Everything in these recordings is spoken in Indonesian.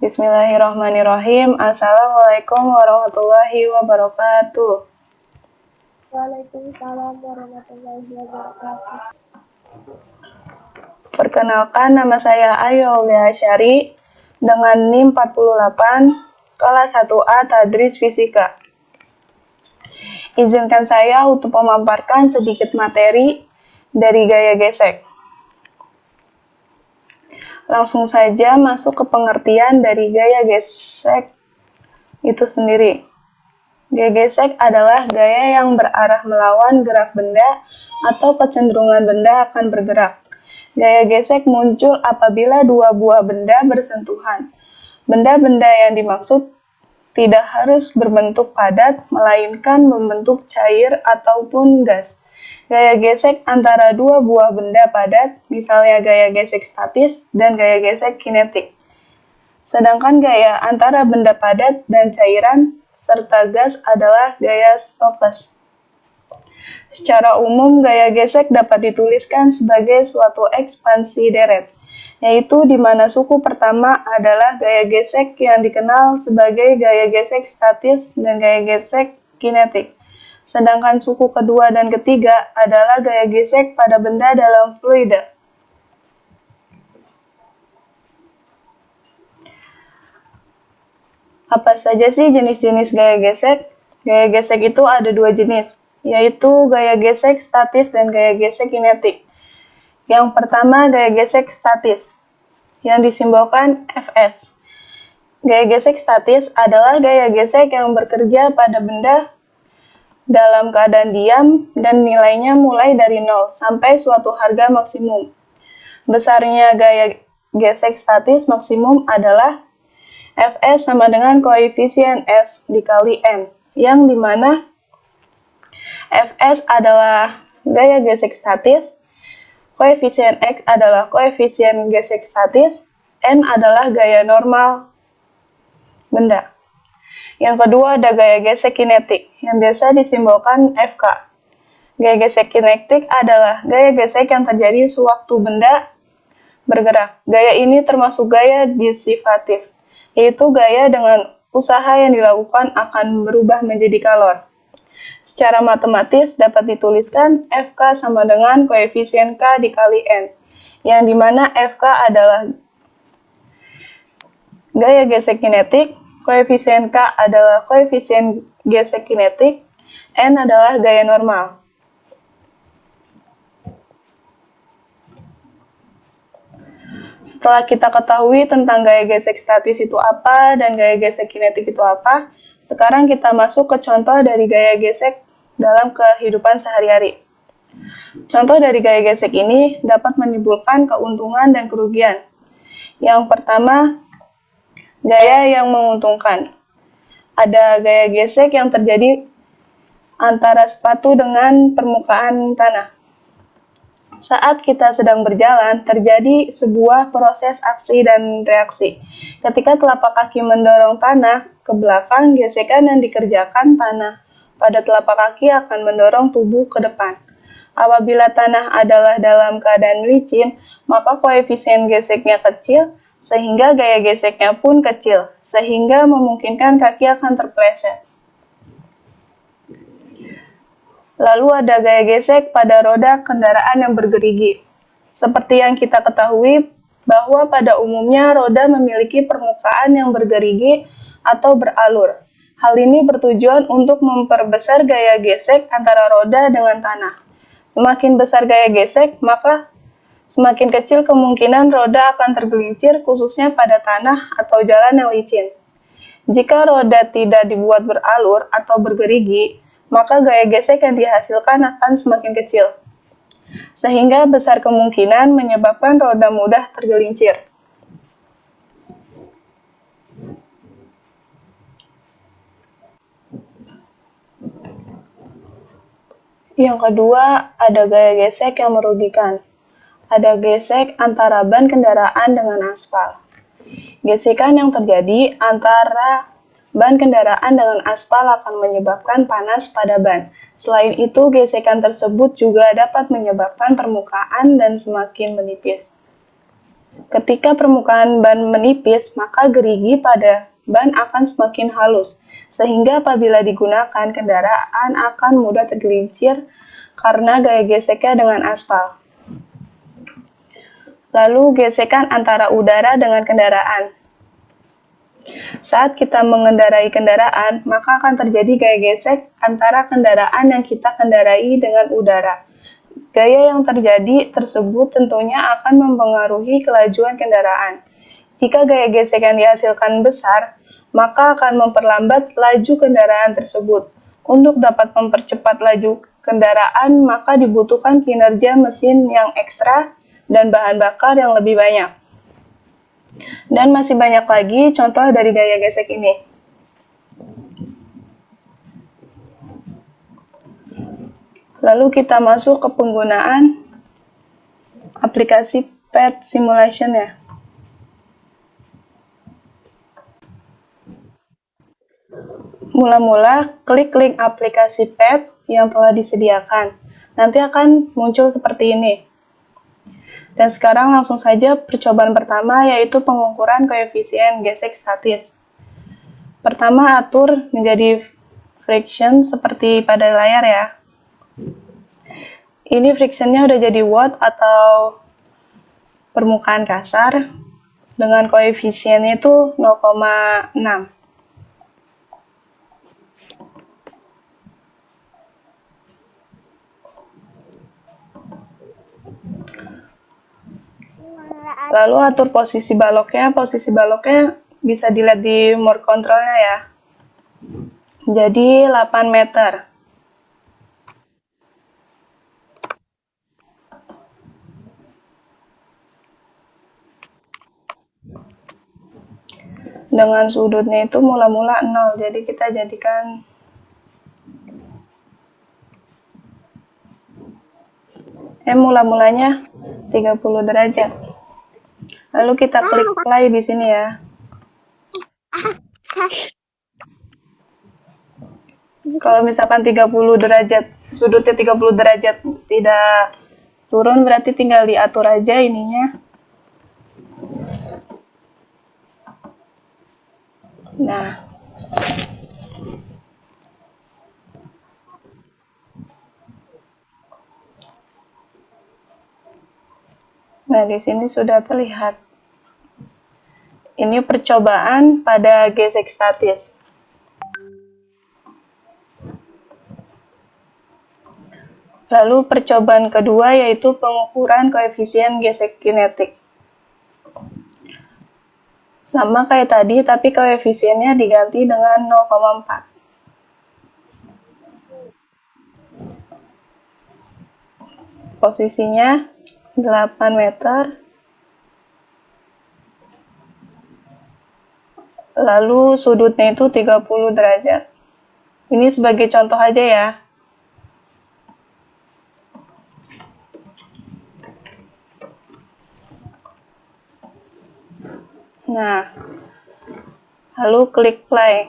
Bismillahirrahmanirrahim. Assalamualaikum warahmatullahi wabarakatuh. Waalaikumsalam warahmatullahi wabarakatuh. Perkenalkan, nama saya Ayu Aulia Syari dengan NIM 48 kelas 1A Tadris Fisika. Izinkan saya untuk memaparkan sedikit materi dari gaya gesek. Langsung saja masuk ke pengertian dari gaya gesek itu sendiri. Gaya gesek adalah gaya yang berarah melawan gerak benda atau kecenderungan benda akan bergerak. Gaya gesek muncul apabila dua buah benda bersentuhan. Benda-benda yang dimaksud tidak harus berbentuk padat, melainkan membentuk cair ataupun gas. Gaya gesek antara dua buah benda padat, misalnya gaya gesek statis dan gaya gesek kinetik. Sedangkan gaya antara benda padat dan cairan serta gas adalah gaya Stokes. Secara umum, gaya gesek dapat dituliskan sebagai suatu ekspansi deret, yaitu di mana suku pertama adalah gaya gesek yang dikenal sebagai gaya gesek statis dan gaya gesek kinetik. Sedangkan suku kedua dan ketiga adalah gaya gesek pada benda dalam fluida. Apa saja sih jenis-jenis gaya gesek? Gaya gesek itu ada dua jenis, yaitu gaya gesek statis dan gaya gesek kinetik. Yang pertama, gaya gesek statis, yang disimbolkan Fs. Gaya gesek statis adalah gaya gesek yang bekerja pada benda dalam keadaan diam dan nilainya mulai dari 0 sampai suatu harga maksimum. Besarnya gaya gesek statis maksimum adalah Fs sama dengan koefisien S dikali N, yang dimana Fs adalah gaya gesek statis, koefisien X adalah koefisien gesek statis, N adalah gaya normal benda. Yang kedua ada gaya gesek kinetik, yang biasa disimbolkan Fk. Gaya gesek kinetik adalah gaya gesek yang terjadi sewaktu benda bergerak. Gaya ini termasuk gaya disipatif, yaitu gaya dengan usaha yang dilakukan akan berubah menjadi kalor. Secara matematis dapat dituliskan Fk sama dengan koefisien K dikali N, yang dimana Fk adalah gaya gesek kinetik, koefisien K adalah koefisien gesek kinetik, N adalah gaya normal. Setelah kita ketahui tentang gaya gesek statis itu apa dan gaya gesek kinetik itu apa, sekarang kita masuk ke contoh dari gaya gesek dalam kehidupan sehari-hari. Contoh dari gaya gesek ini dapat menimbulkan keuntungan dan kerugian. Yang pertama, gaya yang menguntungkan. Ada gaya gesek yang terjadi antara sepatu dengan permukaan tanah. Saat kita sedang berjalan, terjadi sebuah proses aksi dan reaksi. Ketika telapak kaki mendorong tanah ke belakang, gesekan yang dikerjakan tanah pada telapak kaki akan mendorong tubuh ke depan. Apabila tanah adalah dalam keadaan licin, maka koefisien geseknya kecil, sehingga gaya geseknya pun kecil, sehingga memungkinkan kaki akan terpleset. Lalu ada gaya gesek pada roda kendaraan yang bergerigi. Seperti yang kita ketahui bahwa pada umumnya roda memiliki permukaan yang bergerigi atau beralur. Hal ini bertujuan untuk memperbesar gaya gesek antara roda dengan tanah. Semakin besar gaya gesek, maka semakin kecil kemungkinan roda akan tergelincir khususnya pada tanah atau jalan yang licin. Jika roda tidak dibuat beralur atau bergerigi, maka gaya gesek yang dihasilkan akan semakin kecil, sehingga besar kemungkinan menyebabkan roda mudah tergelincir. Yang kedua, ada gaya gesek yang merugikan. Ada gesek antara ban kendaraan dengan aspal. Gesekan yang terjadi antara ban kendaraan dengan aspal akan menyebabkan panas pada ban. Selain itu, gesekan tersebut juga dapat menyebabkan permukaan dan semakin menipis. Ketika permukaan ban menipis, maka gerigi pada ban akan semakin halus, sehingga apabila digunakan, kendaraan akan mudah tergelincir karena gaya geseknya dengan aspal. Lalu gesekan antara udara dengan kendaraan. Saat kita mengendarai kendaraan, maka akan terjadi gaya gesek antara kendaraan yang kita kendarai dengan udara. Gaya yang terjadi tersebut tentunya akan mempengaruhi kelajuan kendaraan. Jika gaya gesek yang dihasilkan besar, maka akan memperlambat laju kendaraan tersebut. Untuk dapat mempercepat laju kendaraan, maka dibutuhkan kinerja mesin yang ekstra dan bahan bakar yang lebih banyak. Dan masih banyak lagi contoh dari gaya gesek ini. Lalu kita masuk ke penggunaan aplikasi PET simulation ya. Mula-mula, klik link aplikasi PET yang telah disediakan. Nanti akan muncul seperti ini. Dan sekarang langsung saja percobaan pertama, yaitu pengukuran koefisien gesek statis. Pertama, atur menjadi friction seperti pada layar ya. Ini frictionnya udah jadi watt atau permukaan kasar, dengan koefisiennya itu 0,6. Lalu atur posisi baloknya bisa dilihat di mode controlnya ya. Jadi 8 meter. Dengan sudutnya itu mula-mula 0, jadi kita jadikan mula-mulanya 30 derajat. Lalu kita klik play di sini ya. Kalau misalkan 30 derajat, sudutnya 30 derajat tidak turun, berarti tinggal diatur aja ininya. Nah, di sini sudah terlihat. Ini percobaan pada gesek statis. Lalu percobaan kedua yaitu pengukuran koefisien gesek kinetik. Sama kayak tadi, tapi koefisiennya diganti dengan 0,4. Posisinya 8 meter. Lalu sudutnya itu 30 derajat. Ini sebagai contoh aja ya. Nah, lalu klik play.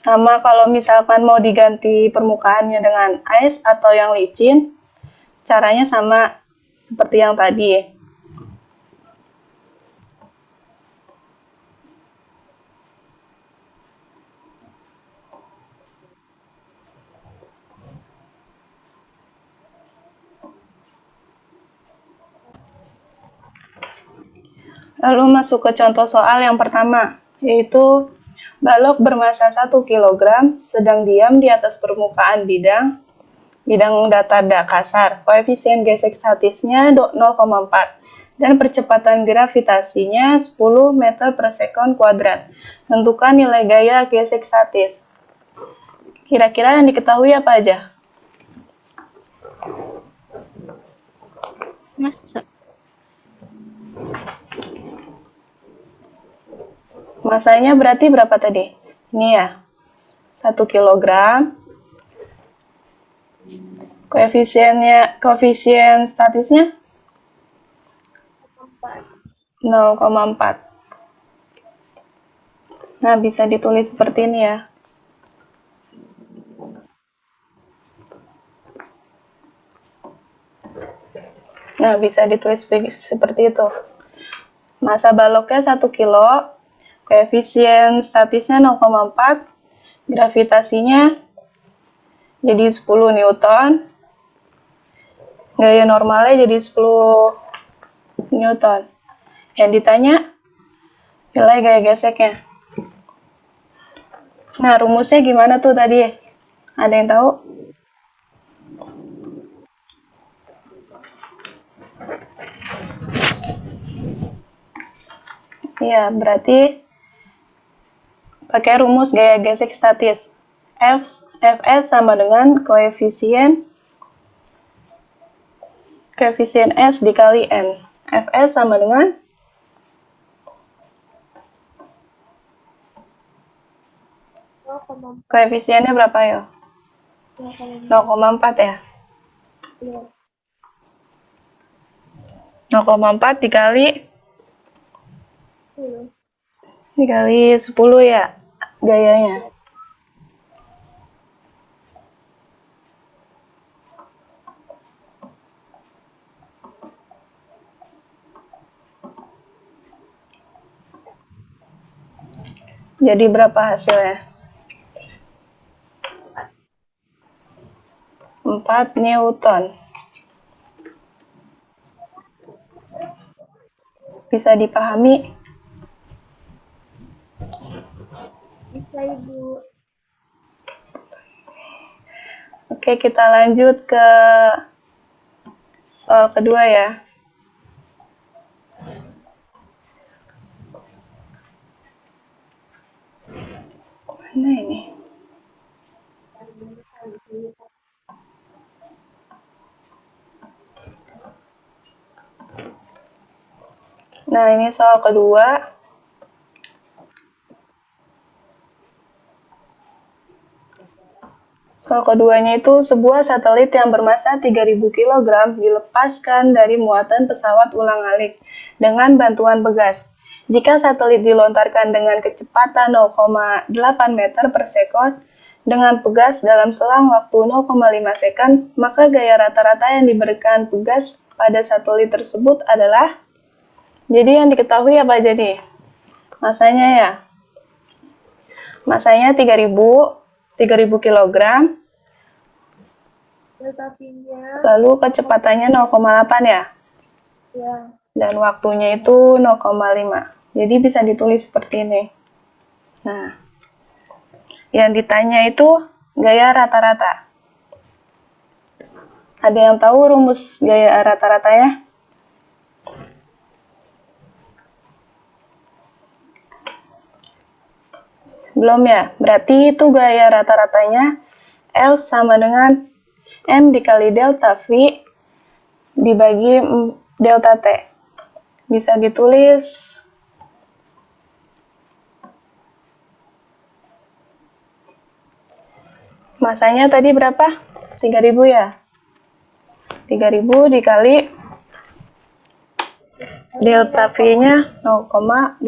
Sama kalau misalkan mau diganti permukaannya dengan ice atau yang licin, caranya sama seperti yang tadi. Lalu masuk ke contoh soal yang pertama, yaitu balok bermasa 1 kg sedang diam di atas permukaan bidang datar kasar. Koefisien gesek statisnya 0,4 dan percepatan gravitasinya 10 meter per sekon kuadrat. Tentukan nilai gaya gesek statis. Kira-kira yang diketahui apa aja? Masanya berarti berapa tadi? Ini ya, 1 kg. Koefisien statisnya 0,4. Nah, bisa ditulis seperti ini ya. Nah, bisa ditulis seperti itu. Massa baloknya 1 kilo, koefisien statisnya 0,4, gravitasinya jadi 10 Newton, gaya normalnya jadi 10 Newton. Yang ditanya, nilai gaya geseknya. Nah, rumusnya gimana tuh tadi? Ada yang tahu? Iya, berarti pakai rumus gaya gesek statis. Fs sama dengan koefisien S dikali N. Fs sama dengan koefisiennya berapa ya? 0,4 ya? Iya. 0,4 dikali 10 ya gayanya. Jadi berapa hasilnya? 4 Newton. Bisa dipahami? Bisa, Ibu. Oke, kita lanjut ke soal kedua ya. Mana ini? Nah, ini soal kedua. Soal keduanya itu sebuah satelit yang bermassa 3.000 kg dilepaskan dari muatan pesawat ulang-alik dengan bantuan pegas. Jika satelit dilontarkan dengan kecepatan 0,8 meter per sekon dengan pegas dalam selang waktu 0,5 second, maka gaya rata-rata yang diberikan pegas pada satelit tersebut adalah, jadi yang diketahui apa aja nih? Masanya ya. Masanya 3.000 kg. Lalu kecepatannya 0,8 ya? Ya. Dan waktunya itu 0,5. Jadi bisa ditulis seperti ini. Nah, yang ditanya itu gaya rata-rata. Ada yang tahu rumus gaya rata-ratanya? Belum ya? Berarti itu gaya rata-ratanya F sama dengan M dikali delta V dibagi delta T. Bisa ditulis masanya tadi berapa? 3.000 ya? 3.000 dikali delta V-nya 0,8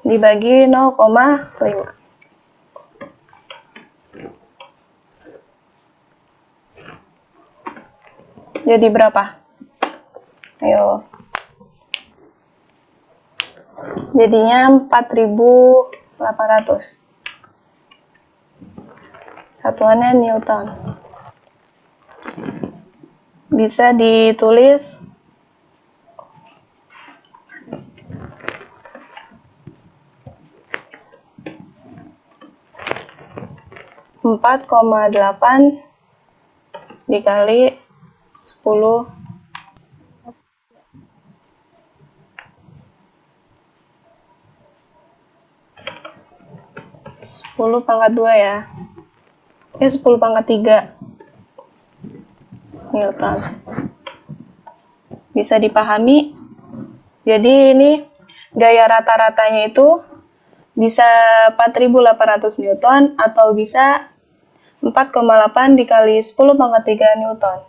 dibagi 0,5. Jadi berapa? Ayo. Jadinya 4.800. Satuannya Newton. Bisa ditulis 4,8 dikali 10 pangkat 2 ya. 10 pangkat 3 Newton. Bisa dipahami? Jadi ini gaya rata-ratanya itu bisa 4.800 Newton atau bisa 4,8 dikali 10 pangkat 3 Newton.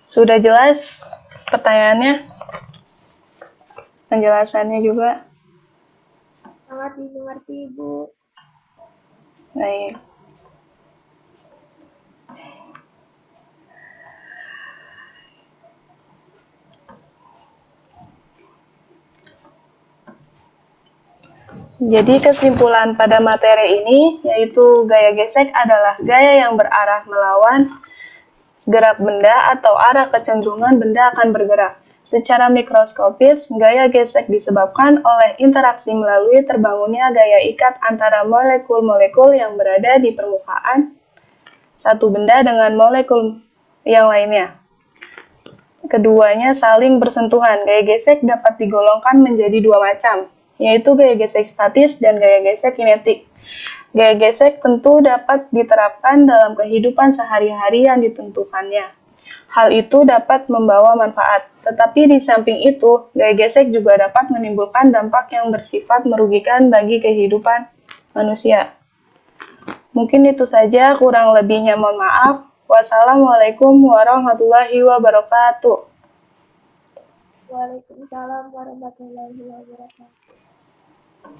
Sudah jelas pertanyaannya? Penjelasannya juga? Sangat dimengerti, Bu. Baik. Jadi kesimpulan pada materi ini yaitu gaya gesek adalah gaya yang berarah melawan gerak benda atau arah kecenderungan benda akan bergerak. Secara mikroskopis, gaya gesek disebabkan oleh interaksi melalui terbangunnya gaya ikat antara molekul-molekul yang berada di permukaan satu benda dengan molekul yang lainnya. Keduanya saling bersentuhan. Gaya gesek dapat digolongkan menjadi dua macam, yaitu gaya gesek statis dan gaya gesek kinetik. Gaya gesek tentu dapat diterapkan dalam kehidupan sehari-hari yang ditentukannya. Hal itu dapat membawa manfaat, tetapi di samping itu, gaya gesek juga dapat menimbulkan dampak yang bersifat merugikan bagi kehidupan manusia. Mungkin itu saja, kurang lebihnya mohon maaf. Wassalamualaikum warahmatullahi wabarakatuh. Waalaikumsalam warahmatullahi wabarakatuh.